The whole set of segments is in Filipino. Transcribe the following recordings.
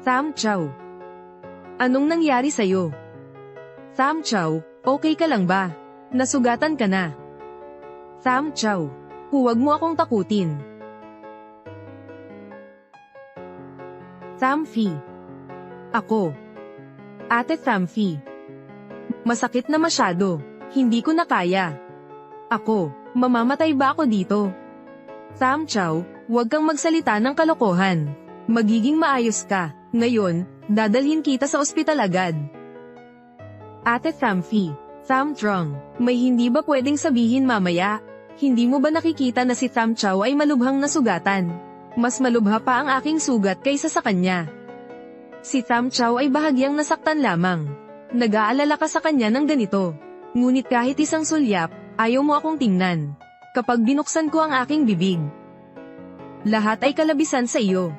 Sam Chow. Anong nangyari sa'yo? Sam Chow, okay ka lang ba? Nasugatan ka na. Sam Chow, huwag mo akong takutin. Sam Phi. Ako. Ate Sam Phi. Masakit na masyado. Hindi ko na kaya. Ako, mamamatay ba ako dito? Sam Chow, huwag kang magsalita ng kalokohan. Magiging maayos ka. Ngayon, dadalhin kita sa ospital agad. Ate Sam Phi. Sam Trong, may hindi ba pwedeng sabihin mamaya? Hindi mo ba nakikita na si Sam Chow ay malubhang nasugatan? Mas malubha pa ang aking sugat kaysa sa kanya. Si Sam Chow ay bahagyang nasaktan lamang. Nag-aalala ka sa kanya ng ganito. Ngunit kahit isang sulyap, ayaw mo akong tingnan. Kapag binuksan ko ang aking bibig, lahat ay kalabisan sa iyo.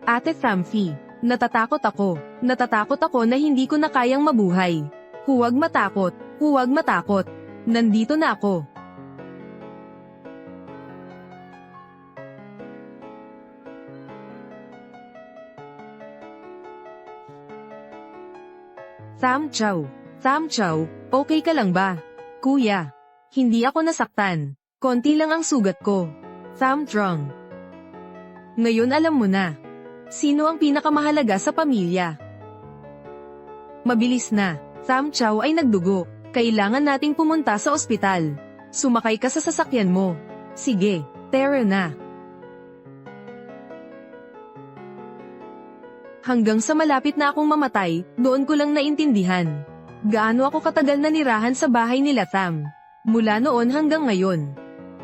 Ate Sam Phi, natatakot ako. Natatakot ako na hindi ko na kayang mabuhay. Huwag matakot, huwag matakot. Nandito na ako. Sam Chow. Sam Chow, okay ka lang ba? Kuya, hindi ako nasaktan. Konti lang ang sugat ko. Sam Trong. Ngayon alam mo na. Sino ang pinakamahalaga sa pamilya? Mabilis na. Sam Chow ay nagdugo. Kailangan nating pumunta sa ospital. Sumakay ka sa sasakyan mo. Sige, tara na. Hanggang sa malapit na akong mamatay, doon ko lang naintindihan. Gaano ako katagal nanirahan sa bahay nila Sam. Mula noon hanggang ngayon.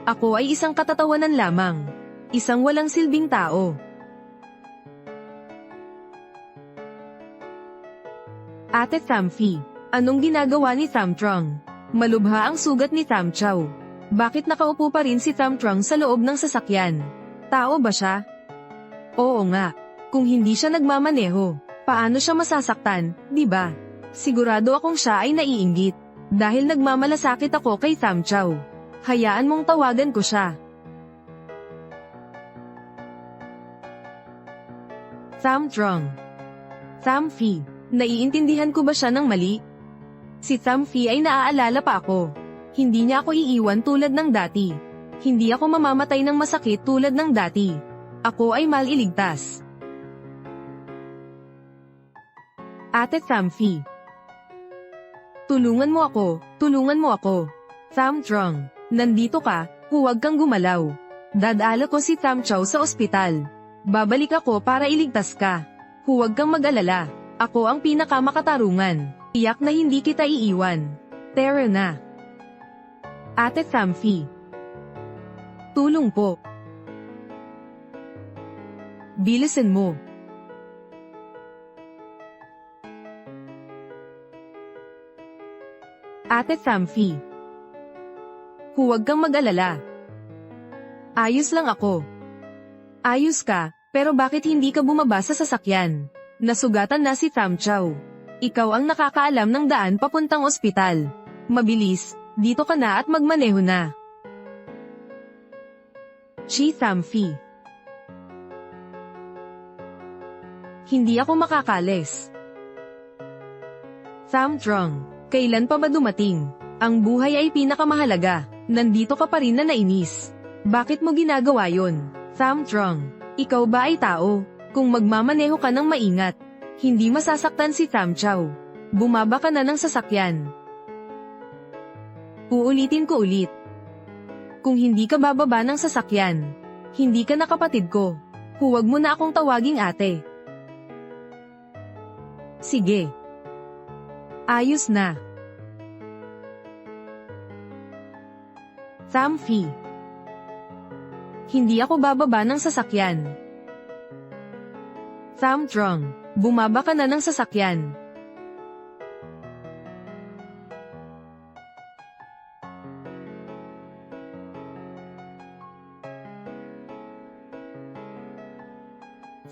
Ako ay isang katatawanan lamang. Isang walang silbing tao. Ate Sam Phi, anong ginagawa ni Sam Trong? Malubha ang sugat ni Sam Chow. Bakit nakaupo pa rin si Sam Trong sa loob ng sasakyan? Tao ba siya? Oo nga. Kung hindi siya nagmamaneho, paano siya masasaktan, di ba? Sigurado akong siya ay naiinggit. Dahil nagmamalasakit ako kay Sam Chow. Hayaan mong tawagan ko siya. Sam Trong. Sam Phi, naiintindihan ko ba siya ng mali? Si Sam Phi ay naaalala pa ako. Hindi niya ako iiwan tulad ng dati. Hindi ako mamamatay ng masakit tulad ng dati. Ako ay maliligtas. Ate Sam Phi. Tulungan mo ako, tulungan mo ako. Sam Trong, nandito ka, huwag kang gumalaw. Dadala ko si Sam Chow sa ospital. Babalik ako para iligtas ka. Huwag kang mag-alala, ako ang pinakamakatarungan. Tiyak na hindi kita iiwan. Tara na. Ate Sam Phi. Tulong po. Bilisan mo. Ate Sam Phi. Huwag kang mag-alala. Ayos lang ako. Ayos ka, pero bakit hindi ka bumaba sa sasakyan? Nasugatan na si Sam Chow. Ikaw ang nakakaalam ng daan papuntang ospital. Mabilis, dito ka na at magmaneho na. Chi Sam Phi. Hindi ako makakalis. Sam Trong. Kailan pa ba dumating? Ang buhay ay pinakamahalaga. Nandito ka pa rin na nainis. Bakit mo ginagawa yon? Sam Trong, ikaw ba ay tao? Kung magmamaneho ka ng maingat, hindi masasaktan si Sam Chow. Bumaba ka na ng sasakyan. Uulitin ko ulit. Kung hindi ka bababa ng sasakyan, hindi ka na kapatid ko. Huwag mo na akong tawaging ate. Sige. Ayos na. Sam Phi. Hindi ako bababa ng sasakyan. Sam Trong, bumaba ka na ng sasakyan.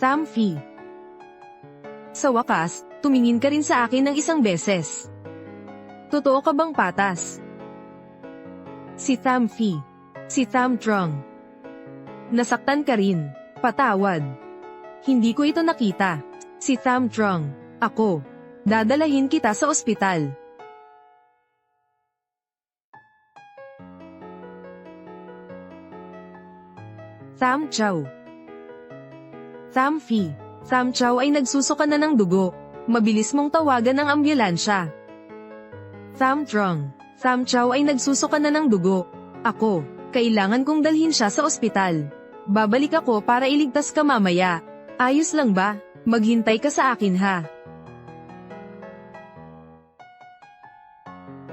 Sam Phi. Sa wakas, tumingin ka rin sa akin ng isang beses. Totoo ka bang patas? Si Sam Phi. Si Sam Trong. Nasaktan ka rin. Patawad. Hindi ko ito nakita. Si Tham Trung. Ako. Dadalahin kita sa ospital. Tham Chow. Tham Phi. Tham Chow ay nagsusuka na ng dugo. Mabilis mong tawagan ang ambulansya. Tham Trung. Tham Chow ay nagsusuka na ng dugo. Ako. Kailangan kong dalhin siya sa ospital. Babalik ako para iligtas ka mamaya. Ayos lang ba? Maghintay ka sa akin ha.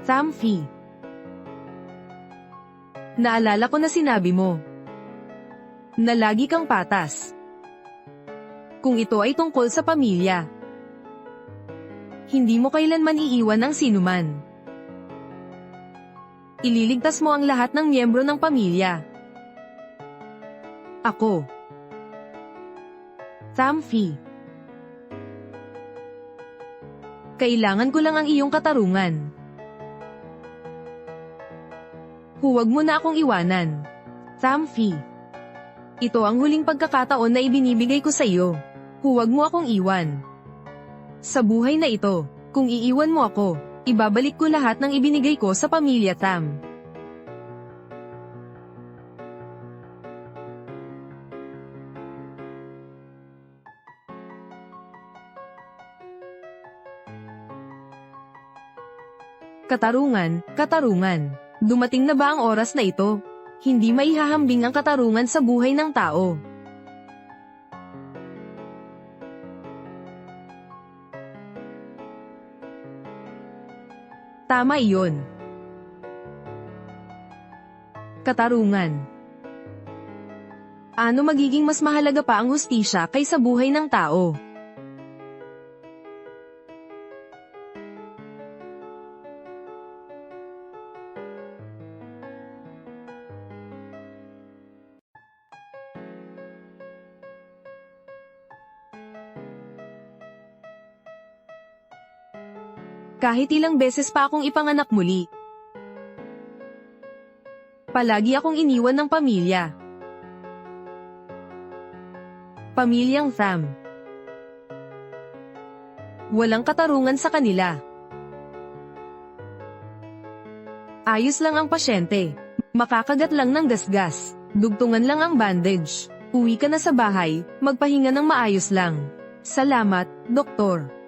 Tham Phi. Naalala ko na sinabi mo na lagi kang patas. Kung ito ay tungkol sa pamilya, hindi mo kailanman iiwan ang sinuman. Ililigtas mo ang lahat ng miyembro ng pamilya. Ako. Tham Phi. Kailangan ko lang ang iyong katarungan. Huwag mo na akong iwanan. Tham Phi. Ito ang huling pagkakataon na ibinibigay ko sa iyo. Huwag mo akong iwan. Sa buhay na ito, kung iiwan mo ako, ibabalik ko lahat ng ibinigay ko sa pamilya Tham. Katarungan, katarungan. Dumating na ba ang oras na ito? Hindi maihahambing ang katarungan sa buhay ng tao. Tama iyon. Katarungan. Ano magiging mas mahalaga pa ang hustisya kaysa buhay ng tao? Kahit ilang beses pa akong ipanganak muli, palagi akong iniwan ng pamilya. Pamilyang Tham. Walang katarungan sa kanila. Ayos lang ang pasyente. Makakagat lang ng gasgas. Dugtungan lang ang bandage. Uwi ka na sa bahay, magpahinga ng maayos lang. Salamat, Doktor.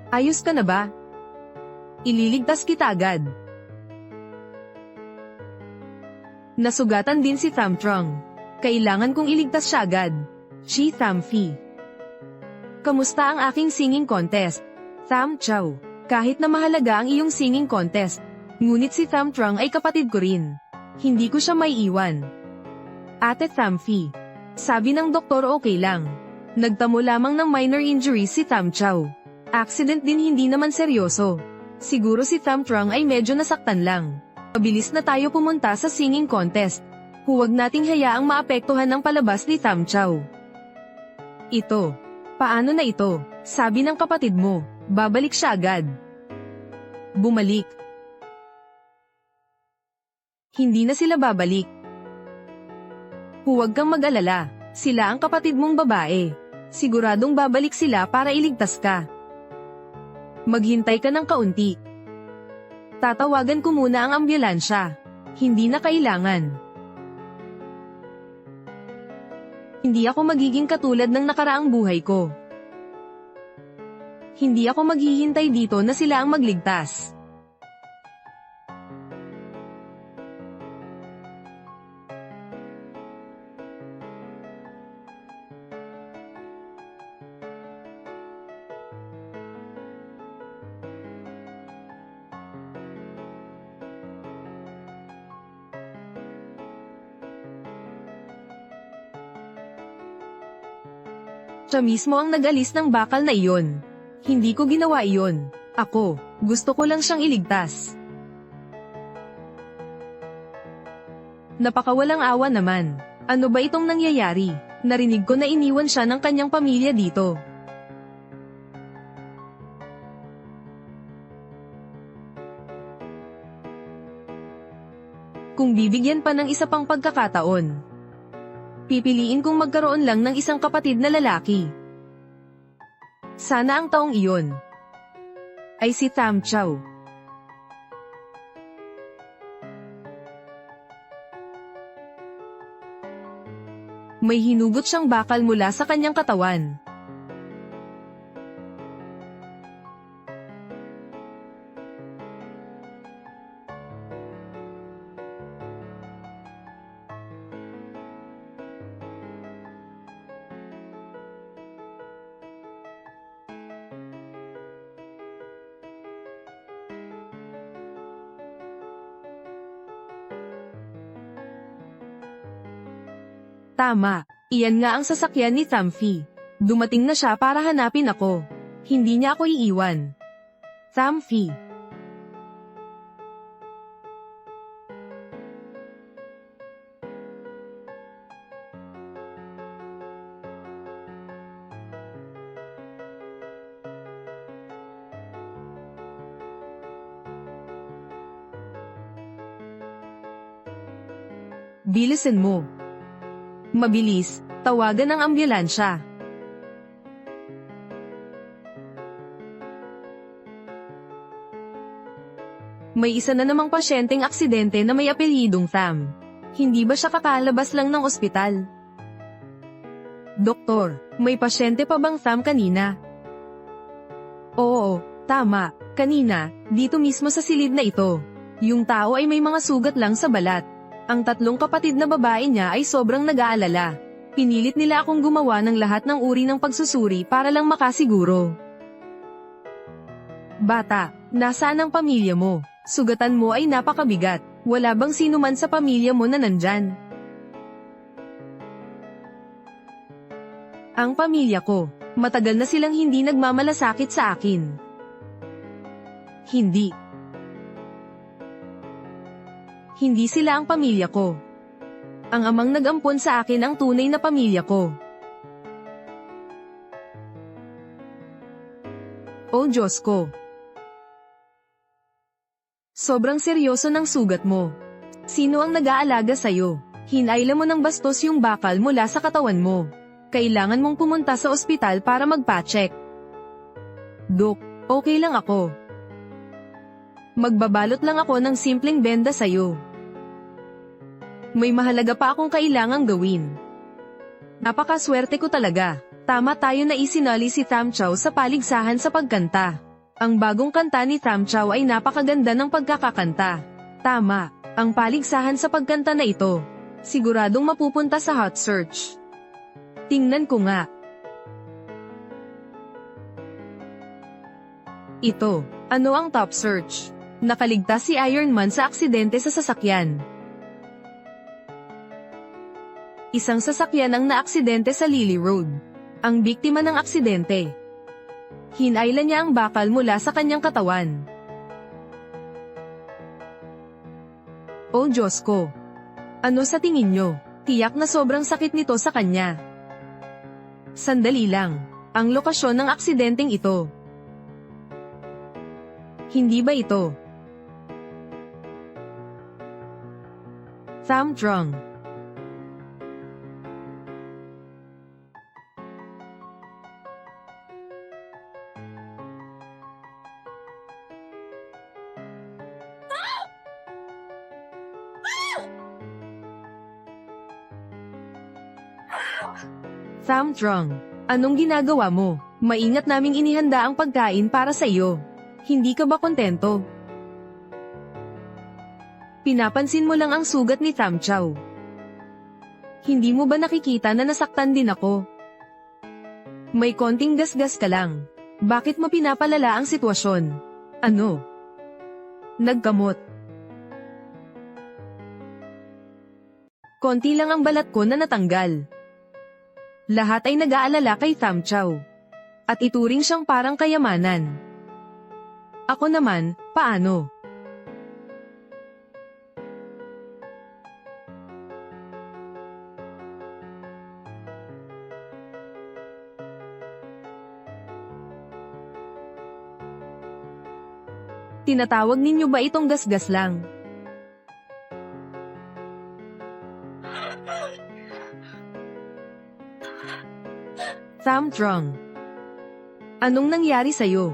Ayos ka na ba? Ililigtas kita agad. Nasugatan din si Tham Trung. Kailangan kong iligtas siya agad. Si Tham Phi. Kamusta ang aking singing contest? Tham Chow. Kahit na mahalaga ang iyong singing contest, ngunit si Tham Trung ay kapatid ko rin. Hindi ko siya may iwan. Ate Tham Phi. Sabi ng doktor okay lang. Nagtamo lamang ng minor injuries si Tham Chow. Accident din, hindi naman seryoso. Siguro si Tham Trung ay medyo nasaktan lang. Mabilis na tayo pumunta sa singing contest. Huwag nating hayaang maapektuhan ng palabas ni Tham Chow. Ito. Paano na ito? Sabi ng kapatid mo, babalik siya agad. Bumalik. Hindi na sila babalik. Huwag kang mag-alala. Sila ang kapatid mong babae. Siguradong babalik sila para iligtas ka. Maghintay ka ng kaunti. Tatawagan ko muna ang ambulansya. Hindi na kailangan. Hindi ako magiging katulad ng nakaraang buhay ko. Hindi ako maghihintay dito na sila ang magligtas. Siya mismo ang nag-alis ng bakal na iyon. Hindi ko ginawa iyon. Ako, gusto ko lang siyang iligtas. Napakawalang awa naman. Ano ba itong nangyayari? Narinig ko na iniwan siya ng kanyang pamilya dito. Kung bibigyan pa ng isa pang pagkakataon, pipiliin kong magkaroon lang ng isang kapatid na lalaki. Sana ang taong iyon ay si Tam Chow. May hinugot siyang bakal mula sa kanyang katawan. Tama, iyan nga ang sasakyan ni Tamfi. Dumating na siya para hanapin ako. Hindi niya ako iiwan. Tamfi. Bilisan mo. Mabilis, tawagan ang ambulansya. May isa na namang pasyenteng aksidente na may apelyidong Tham. Hindi ba siya kakalabas lang ng ospital? Doktor, may pasyente pa bang Tham kanina? Oo, tama, kanina, dito mismo sa silid na ito. Yung tao ay may mga sugat lang sa balat. Ang tatlong kapatid na babae niya ay sobrang nag-aalala. Pinilit nila akong gumawa ng lahat ng uri ng pagsusuri para lang makasiguro. Bata, nasaan ang pamilya mo? Sugatan mo ay napakabigat. Wala bang sino man sa pamilya mo na nandyan? Ang pamilya ko, matagal na silang hindi nagmamalasakit sa akin. Hindi. Hindi sila ang pamilya ko. Ang amang nag-ampon sa akin ang tunay na pamilya ko. O Diyos ko! Sobrang seryoso ng sugat mo. Sino ang nag-aalaga sa'yo? Hinayla mo ng bastos yung bakal mula sa katawan mo. Kailangan mong pumunta sa ospital para magpa-check. Dok, okay lang ako. Magbabalot lang ako ng simpleng benda sa'yo. May mahalaga pa akong kailangang gawin. Napakaswerte ko talaga. Tama tayo na isinali si Tam Chow sa paligsahan sa pagkanta. Ang bagong kanta ni Tam Chow ay napakaganda ng pagkakakanta. Tama, ang paligsahan sa pagkanta na ito. Siguradong mapupunta sa hot search. Tingnan ko nga. Ito, ano ang top search? Nakaligtas si Iron Man sa aksidente sa sasakyan. Isang sasakyan ang naaksidente sa Lily Road. Ang biktima ng aksidente. Hinayla niya ang bakal mula sa kanyang katawan. O Diyos ko! Ano sa tingin nyo? Tiyak na sobrang sakit nito sa kanya. Sandali lang. Ang lokasyon ng aksidenteng ito. Hindi ba ito? Tham Trung. Tham Trung, anong ginagawa mo? Maingat naming inihanda ang pagkain para sa iyo. Hindi ka ba kontento? Pinapansin mo lang ang sugat ni Tam Chow. Hindi mo ba nakikita na nasaktan din ako? May konting gasgas ka lang. Bakit mo pinapalala ang sitwasyon? Ano? Nagkamot. Konti lang ang balat ko na natanggal. Lahat ay nag-aalala kay Tam Chow. At ituring siyang parang kayamanan. Ako naman, paano? Tinatawag ninyo ba itong gasgas lang? Samtrong. Anong nangyari sa'yo?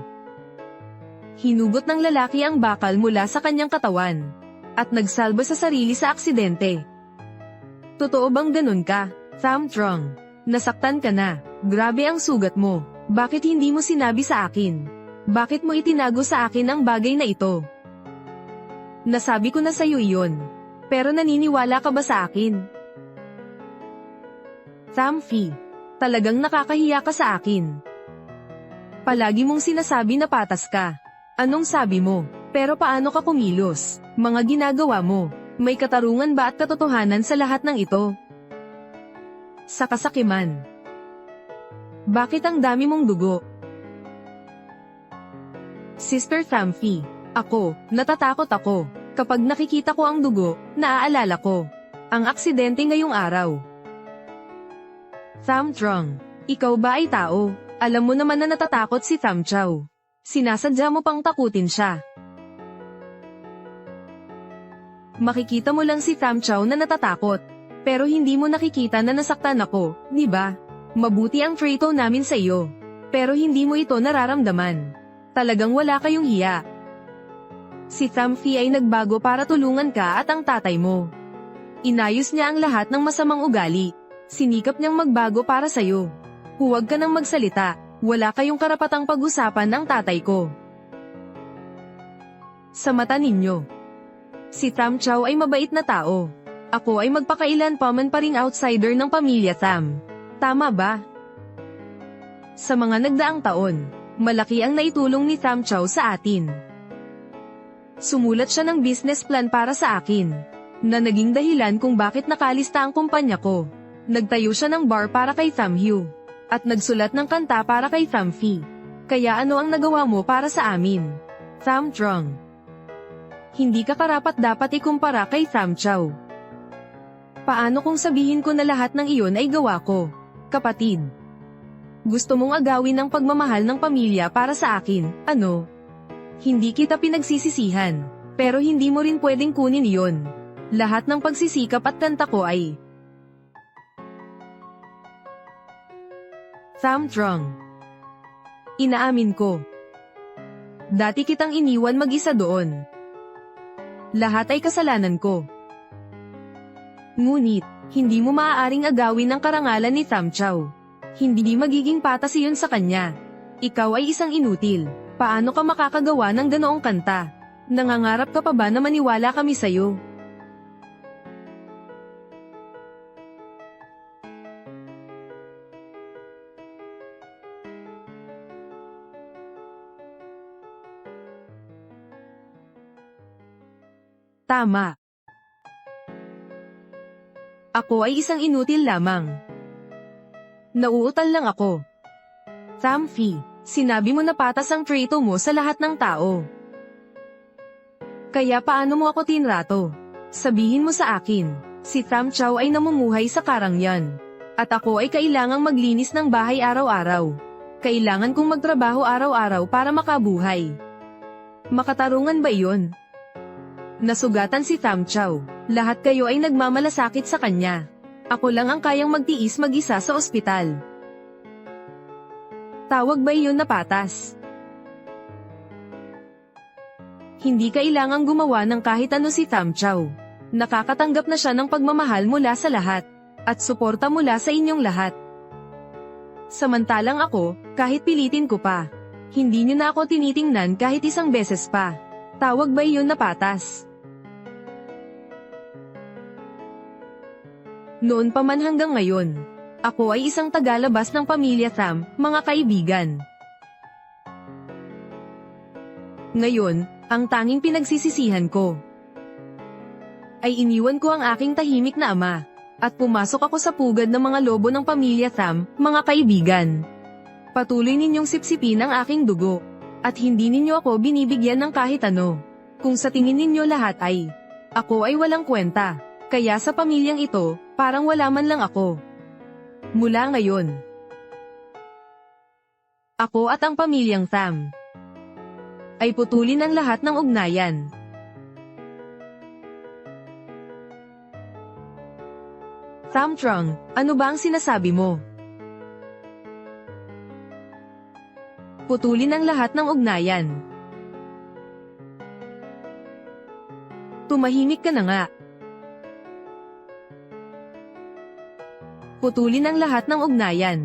Hinugot ng lalaki ang bakal mula sa kanyang katawan. At nagsalba sa sarili sa aksidente. Totoo bang ganun ka, Samtrong? Nasaktan ka na. Grabe ang sugat mo. Bakit hindi mo sinabi sa akin? Bakit mo itinago sa akin ang bagay na ito? Nasabi ko na sa'yo iyon. Pero naniniwala ka ba sa akin? Samfi, talagang nakakahiya ka sa akin. Palagi mong sinasabi na patas ka. Anong sabi mo? Pero paano ka kumilos? Mga ginagawa mo, may katarungan ba at katotohanan sa lahat ng ito? Sa kasakiman. Bakit ang dami mong dugo? Sister Samfi, natatakot ako. Kapag nakikita ko ang dugo, naaalala ko ang aksidente ngayong araw. Samtrong, ikaw ba ay tao? Alam mo naman na natatakot si Samchow. Sinasadya mo pang takutin siya. Makikita mo lang si Samchow na natatakot. Pero hindi mo nakikita na nasaktan ako, di ba? Mabuti ang trato namin sa iyo. Pero hindi mo ito nararamdaman. Talagang wala kayong hiya. Si Samfi ay nagbago para tulungan ka at ang tatay mo. Inayos niya ang lahat ng masamang ugali. Sinikap niyang magbago para sa'yo. Huwag ka nang magsalita. Wala kayong karapatang pag-usapan ng tatay ko. Sa mata ninyo, si Samchow ay mabait na tao. Ako ay magpakailan pa man pa ring outsider ng pamilya Sam. Tama ba? Sa mga nagdaang taon, malaki ang naitulong ni Samchow sa atin. Sumulat siya ng business plan para sa akin, na naging dahilan kung bakit nakalista ang kumpanya ko. Nagtayo siya ng bar para kay Samhyu, at nagsulat ng kanta para kay Samfi. Kaya ano ang nagawa mo para sa amin, Samtrong? Hindi ka karapat-dapat ikumpara kay Samchow. Paano kung sabihin ko na lahat ng iyon ay gawa ko, kapatid? Gusto mong agawin ang pagmamahal ng pamilya para sa akin, ano? Hindi kita pinagsisisihan, pero hindi mo rin pwedeng kunin iyon. Lahat ng pagsisikap at kanta ko ay Samtrong. Inaamin ko. Dati kitang iniwan mag-isa doon. Lahat ay kasalanan ko. Ngunit, hindi mo maaaring agawin ang karangalan ni Samchow. Hindi magiging patas iyon sa kanya. Ikaw ay isang inutil. Paano ka makakagawa ng ganoong kanta? Nangangarap ka pa ba na maniwala kami sa'yo? Tama. Ako ay isang inutil lamang. Nauutal lang ako. Samfi, sinabi mo na patas ang trato mo sa lahat ng tao. Kaya paano mo ako tinrato? Sabihin mo sa akin, si Samchow ay namumuhay sa Karangyan. At ako ay kailangang maglinis ng bahay araw-araw. Kailangan kong magtrabaho araw-araw para makabuhay. Makatarungan ba iyon? Nasugatan si Samchow. Lahat kayo ay nagmamalasakit sa kanya. Ako lang ang kayang magtiis mag-isa sa ospital. Tawag ba iyon na patas? Hindi kailangang gumawa ng kahit ano si Samchow. Nakakatanggap na siya ng pagmamahal mula sa lahat, at suporta mula sa inyong lahat. Samantalang ako, kahit pilitin ko pa, hindi niyo na ako tinitingnan kahit isang beses pa. Tawag ba iyon na patas? Noon pa man hanggang ngayon, ako ay isang tagalabas ng pamilya Sam, mga kaibigan. Ngayon, ang tanging pinagsisisihan ko ay iniwan ko ang aking tahimik na ama, at pumasok ako sa pugad ng mga lobo ng pamilya Sam, mga kaibigan. Patuloy ninyong sipsipin ang aking dugo, at hindi ninyo ako binibigyan ng kahit ano. Kung sa tingin ninyo lahat ay, ako ay walang kwenta, kaya sa pamilyang ito, parang wala man lang ako. Mula ngayon, ako at ang pamilyang Sam ay putulin ang lahat ng ugnayan. Samtrong, ano ba ang sinasabi mo? Putulin ang lahat ng ugnayan. Tumahimik ka na nga. Putulin ang lahat ng ugnayan.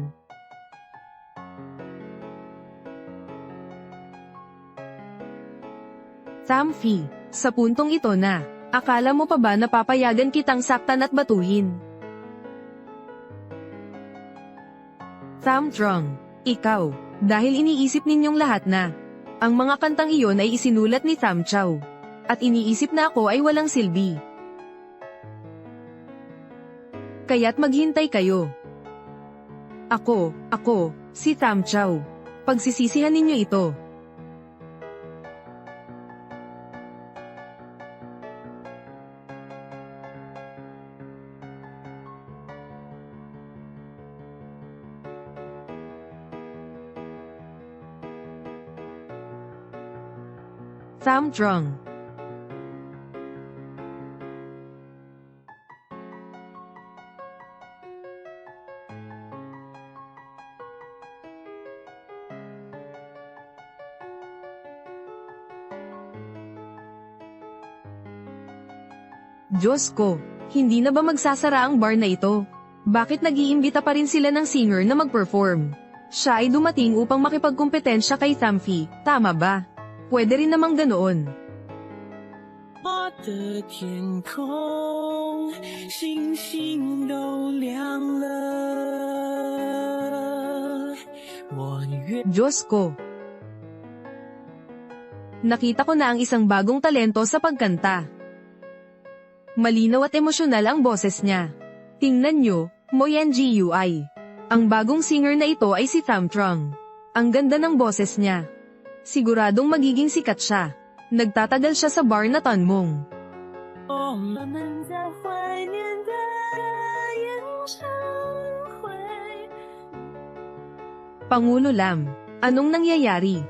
Samfi, sa puntong ito na, akala mo pa ba na papayagan kitang saktan at batuhin? Samtrong, ikaw, dahil iniisip ninyong lahat na, ang mga kantang iyon ay isinulat ni Samchow, at iniisip na ako ay walang silbi. Kaya't maghintay kayo. Ako, si Samchow. Pagsisisihan ninyo ito. Samtrong. Diyos ko, hindi na ba magsasara ang bar na ito? Bakit nag-iimbita pa rin sila ng singer na mag-perform? Siya ay dumating upang makipagkumpetensya kay Samfi, tama ba? Pwede rin namang ganoon. 我的天空，星星都亮了。我愿 Diyos ko. Nakita ko na ang isang bagong talento sa pagkanta. Malinaw at emosyonal ang boses niya. Tingnan nyo, Moyan Gui. Ang bagong singer na ito ay si Samtrong. Ang ganda ng boses niya. Siguradong magiging sikat siya. Nagtatagal siya sa bar na Tanmong. 我们在怀念的演唱会。 Pangulo Lam, anong nangyayari?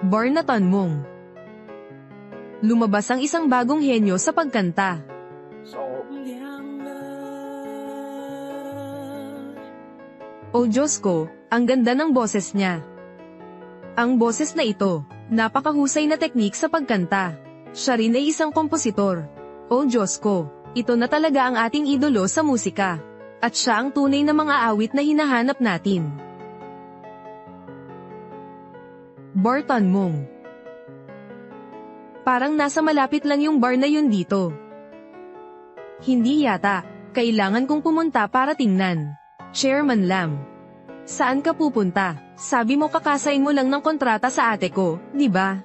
Bar na Tanmong. Lumabas ang isang bagong henyo sa pagkanta. 亮了。 O Diyos ko, ang ganda ng boses niya. Ang boses na ito, napakahusay na teknik sa pagkanta. Siya rin ay isang kompositor. O Diyos ko, ito na talaga ang ating idolo sa musika. At siya ang tunay na mga awit na hinahanap natin. Bar Tanmong. Parang nasa malapit lang yung bar na yun dito. Hindi yata, kailangan kong pumunta para tingnan. Chairman Lam. Saan ka pupunta? Sabi mo kakasain mo lang ng kontrata sa ate ko, di ba?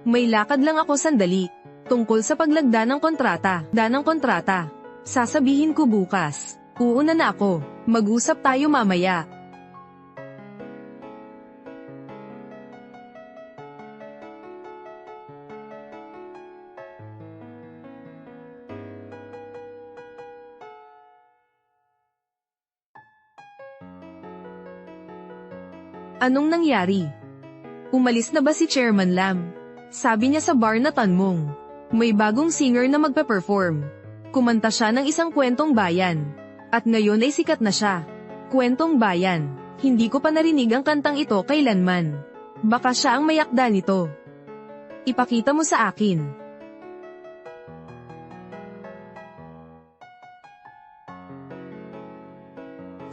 May lakad lang ako sandali. Tungkol sa paglagda ng kontrata. Sasabihin ko bukas. Uuna na ako. Mag-usap tayo mamaya. Anong nangyari? Umalis na ba si Chairman Lam? Sabi niya sa bar na Tanmong. May bagong singer na magpe-perform. Kumanta siya ng isang kwentong bayan. At ngayon ay sikat na siya. Kwentong bayan. Hindi ko pa narinig ang kantang ito kailanman. Baka siya ang mayakda nito. Ipakita mo sa akin.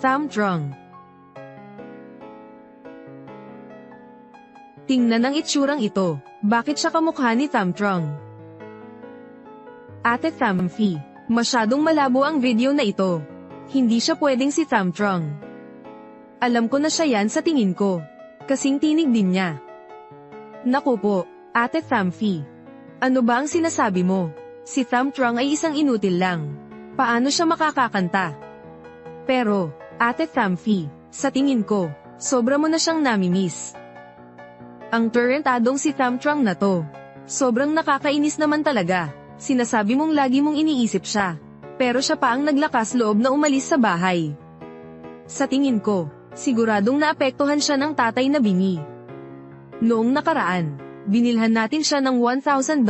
Samtrong. Tingnan ang itsurang ito. Bakit siya kamukha ni Samtrong? Ate Samfi, masyadong malabo ang video na ito. Hindi siya pwedeng si Samtrong. Alam ko na siya yan sa tingin ko. Kasing tinig din niya. Naku po, Ate Samfi. Ano ba ang sinasabi mo? Si Samtrong ay isang inutil lang. Paano siya makakakanta? Pero, Ate Samfi, sa tingin ko, sobra mo na siyang namimiss. Ang tarantadong si Samtrong na to. Sobrang nakakainis naman talaga. Sinasabi mong lagi mong iniisip siya. Pero siya pa ang naglakas loob na umalis sa bahay. Sa tingin ko, siguradong naapektuhan siya ng tatay na bingi. Noong nakaraan, binilhan natin siya ng $1,000.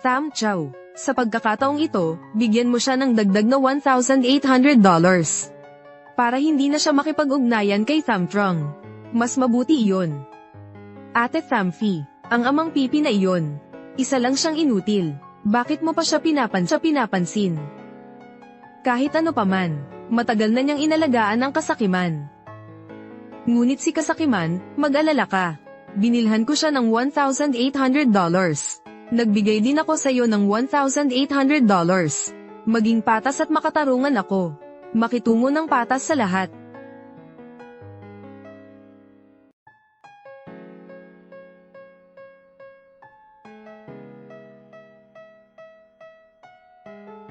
Samchow, sa pagkakataong ito, bigyan mo siya ng dagdag na $1,800. para hindi na siya makipag-ugnayan kay Thamtrong. Mas mabuti iyon. Ate Thamfi, ang amang pipi na iyon. Isa lang siyang inutil. Bakit mo pa siya pinapansin? Kahit ano paman, matagal na niyang inalagaan ang kasakiman. Ngunit si kasakiman, mag-alala ka. Binilhan ko siya ng $1,800. Nagbigay din ako sa iyo ng $1,800. Maging patas at makatarungan ako. Makitungo ng patas sa lahat.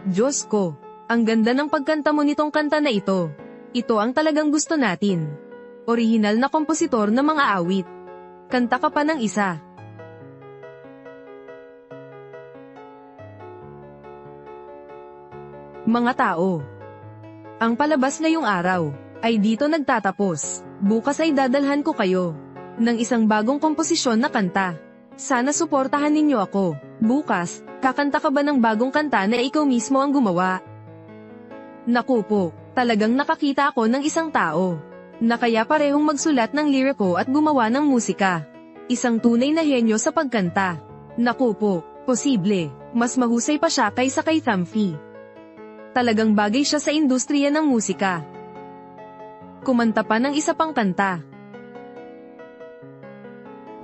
Diyos ko, ang ganda ng pagkanta mo nitong kanta na ito. Ito ang talagang gusto natin. Orihinal na kompositor ng mga awit. Kanta ka pa ng isa. Mga tao, ang palabas ngayong araw ay dito nagtatapos. Bukas ay dadalhan ko kayo ng isang bagong komposisyon na kanta. Sana suportahan ninyo ako. Bukas, kakanta ka ba ng bagong kanta na ikaw mismo ang gumawa? Naku po, talagang nakakita ako ng isang tao na kaya parehong magsulat ng liriko at gumawa ng musika. Isang tunay na henyo sa pagkanta. Naku po, posible, mas mahusay pa siya kaysa kay Thamfi. Talagang bagay siya sa industriya ng musika. Kumanta pa ng isa pang kanta.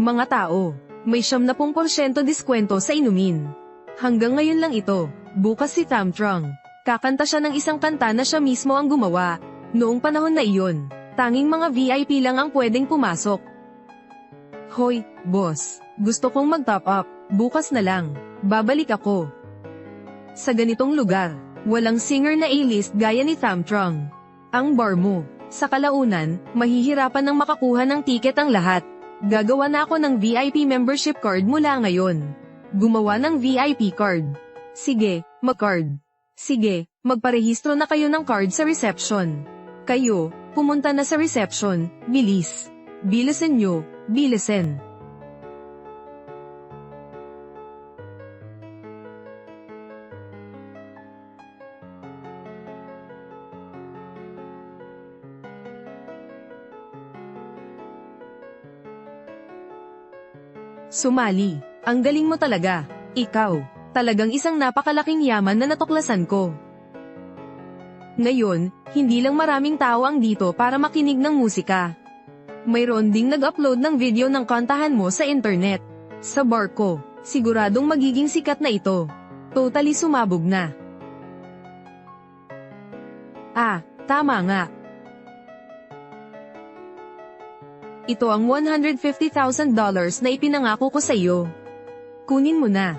Mga tao, may 70% diskwento sa inumin. Hanggang ngayon lang ito. Bukas si Thamtrong, kakanta siya ng isang kanta na siya mismo ang gumawa. Noong panahon na iyon, tanging mga VIP lang ang pwedeng pumasok. Hoy, boss, gusto kong mag-top up. Bukas na lang, babalik ako. Sa ganitong lugar, walang singer na A-list gaya ni Thamtrong. Ang bar mo, sa kalaunan, mahihirapan ng makakuha ng tiket ang lahat. Gagawa na ako ng VIP membership card mula ngayon. Gumawa ng VIP card. Sige, mag-card. Sige, magparehistro na kayo ng card sa reception. Kayo, pumunta na sa reception, bilis. Bilisan nyo, bilisan. Sumali, ang galing mo talaga. Ikaw, talagang isang napakalaking yaman na natuklasan ko. Ngayon, hindi lang maraming tao ang dito para makinig ng musika. Mayroon ding nag-upload ng video ng kantahan mo sa internet. Sa bar ko, siguradong magiging sikat na ito. Totally sumabog na. Ah, tama nga. Ito ang $150,000 na ipinangako ko sa iyo. Kunin mo na.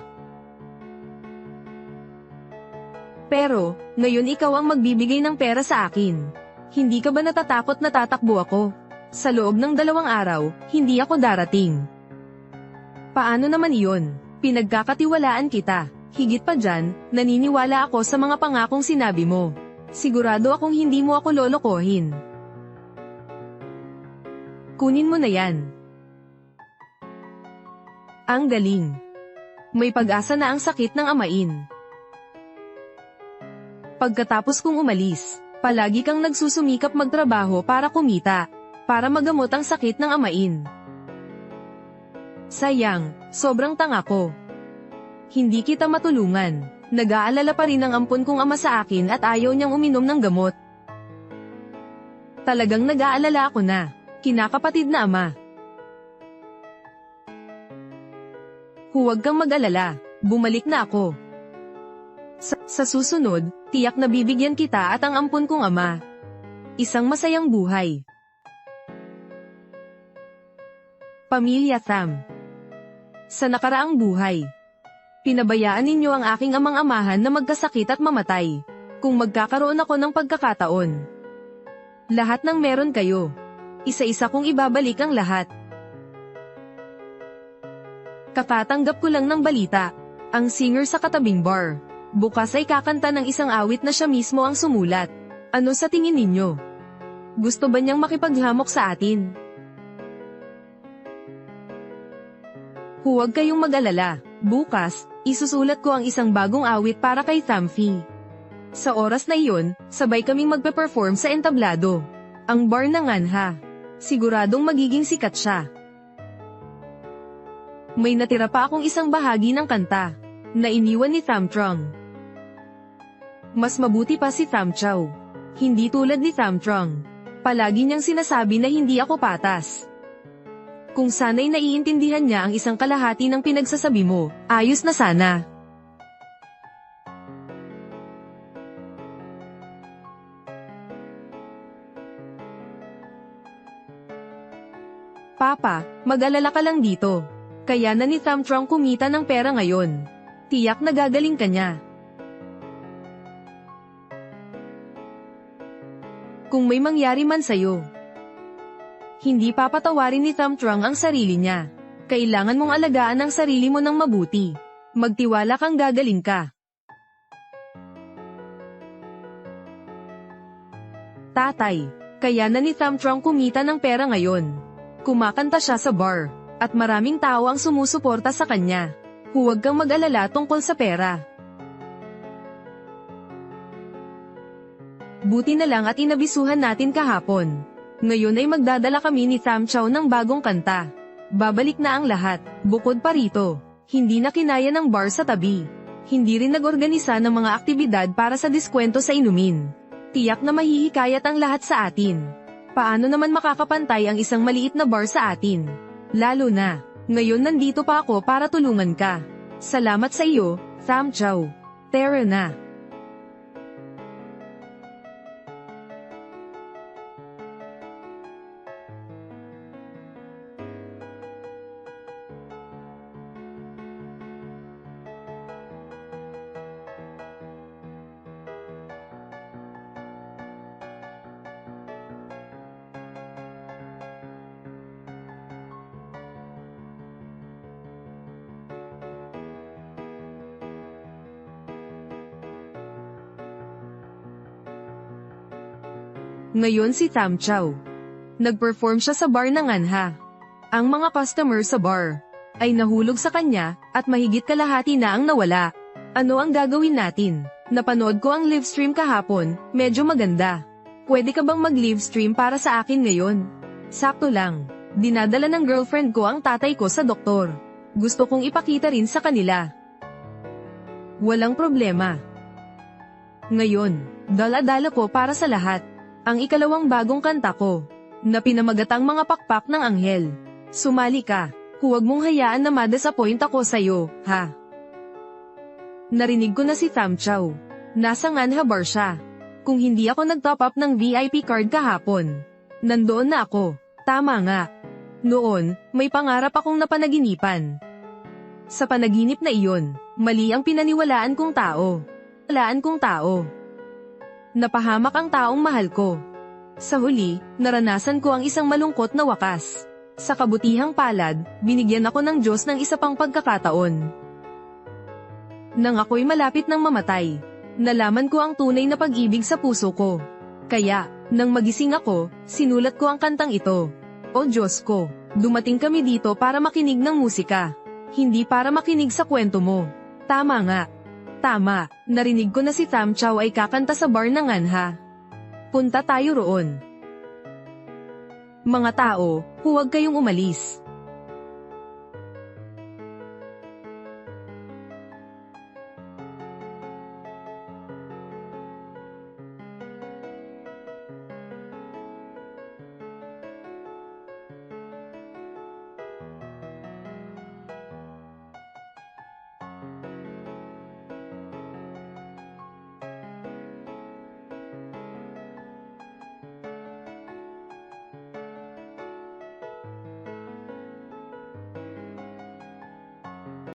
Pero, ngayon ikaw ang magbibigay ng pera sa akin. Hindi ka ba natatakot na tatakbo ako? Sa loob ng 2 araw, hindi ako darating. Paano naman iyon? Pinagkakatiwalaan kita. Higit pa dyan, naniniwala ako sa mga pangakong sinabi mo. Sigurado akong hindi mo ako lolokohin. Kunin mo na yan. Ang galing. May pag-asa na ang sakit ng amain. Pagkatapos kong umalis, palagi kang nagsusumikap magtrabaho para kumita, para magamot ang sakit ng amain. Sayang, sobrang tanga ko. Hindi kita matulungan. Nag-aalala pa rin ang ampon kong ama sa akin at ayaw niyang uminom ng gamot. Talagang nag-aalala ako na. Kinakapatid na ama. Huwag kang mag-alala, bumalik na ako. Sa susunod, tiyak na bibigyan kita at ang ampon kong ama. Isang masayang buhay. Pamilya Tham. Sa nakaraang buhay, pinabayaan ninyo ang aking amang-amahan na magkasakit at mamatay. Kung magkakaroon ako ng pagkakataon, lahat ng meron kayo, isa-isa kong ibabalik ang lahat. Kakatanggap ko lang ng balita. Ang singer sa katabing bar, bukas ay kakanta ng isang awit na siya mismo ang sumulat. Ano sa tingin ninyo? Gusto ba niyang makipaghamok sa atin? Huwag kayong mag-alala. Bukas, isusulat ko ang isang bagong awit para kay Thamfi. Sa oras na iyon, sabay kaming magpe-perform sa entablado. Ang bar ng Anha. Siguradong magiging sikat siya. May natira pa akong isang bahagi ng kanta, na iniwan ni Tham Trung. Mas mabuti pa si Tham Chow. Hindi tulad ni Tham Trung. Palagi niyang sinasabi na hindi ako patas. Kung sana'y naiintindihan niya ang isang kalahati ng pinagsasabi mo, ayos na sana. Papa, mag-alala ka lang dito. Kaya na ni Tham Trung kumita ng pera ngayon. Tiyak na gagaling ka niya. Kung may mangyari man sa'yo, hindi papatawarin ni Tham Trung ang sarili niya. Kailangan mong alagaan ang sarili mo ng mabuti. Magtiwala kang gagaling ka. Tatay, kaya na ni Tham Trung kumita ng pera ngayon. Kumakanta siya sa bar, at maraming tao ang sumusuporta sa kanya. Huwag kang mag-alala tungkol sa pera. Buti na lang at inabisuhan natin kahapon. Ngayon ay magdadala kami ni Tham Chow ng bagong kanta. Babalik na ang lahat, bukod pa rito. Hindi na kinaya ng bar sa tabi. Hindi rin nag-organisa ng mga aktibidad para sa diskwento sa inumin. Tiyak na mahihikayat ang lahat sa atin. Paano naman makakapantay ang isang maliit na bar sa atin? Lalo na, ngayon nandito pa ako para tulungan ka. Salamat sa iyo, Tham Chow. Tara na. Ngayon si Tham Chow. Nag-perform siya sa bar ng Anha. Ang mga customer sa bar ay nahulog sa kanya at mahigit kalahati na ang nawala. Ano ang gagawin natin? Napanood ko ang live stream kahapon, medyo maganda. Pwede ka bang mag-live stream para sa akin ngayon? Sakto lang. Dinadala ng girlfriend ko ang tatay ko sa doktor. Gusto kong ipakita rin sa kanila. Walang problema. Ngayon, dala-dala ko para sa lahat. Ang ikalawang bagong kanta ko, na pinamagatang mga pakpak ng anghel. Sumali ka, huwag mong hayaan na ma-disappoint ako sa'yo, ha? Narinig ko na si Tham Chow. Nasa Anha bar siya. Kung hindi ako nag-top up ng VIP card kahapon, nandoon na ako. Tama nga. Noon, may pangarap akong napanaginipan. Sa panaginip na iyon, mali ang pinaniwalaan kong tao. Napahamak ang taong mahal ko. Sa huli, naranasan ko ang isang malungkot na wakas. Sa kabutihang palad, binigyan ako ng Diyos ng isa pang pagkakataon. Nang ako'y malapit ng mamatay, nalaman ko ang tunay na pag-ibig sa puso ko. Kaya, nang magising ako, sinulat ko ang kantang ito. O Diyos ko, dumating kami dito para makinig ng musika. Hindi para makinig sa kwento mo. Tama nga. Tama, narinig ko na si Tham Chow ay kakanta sa bar ng Anha. Punta tayo roon. Mga tao, huwag kayong umalis.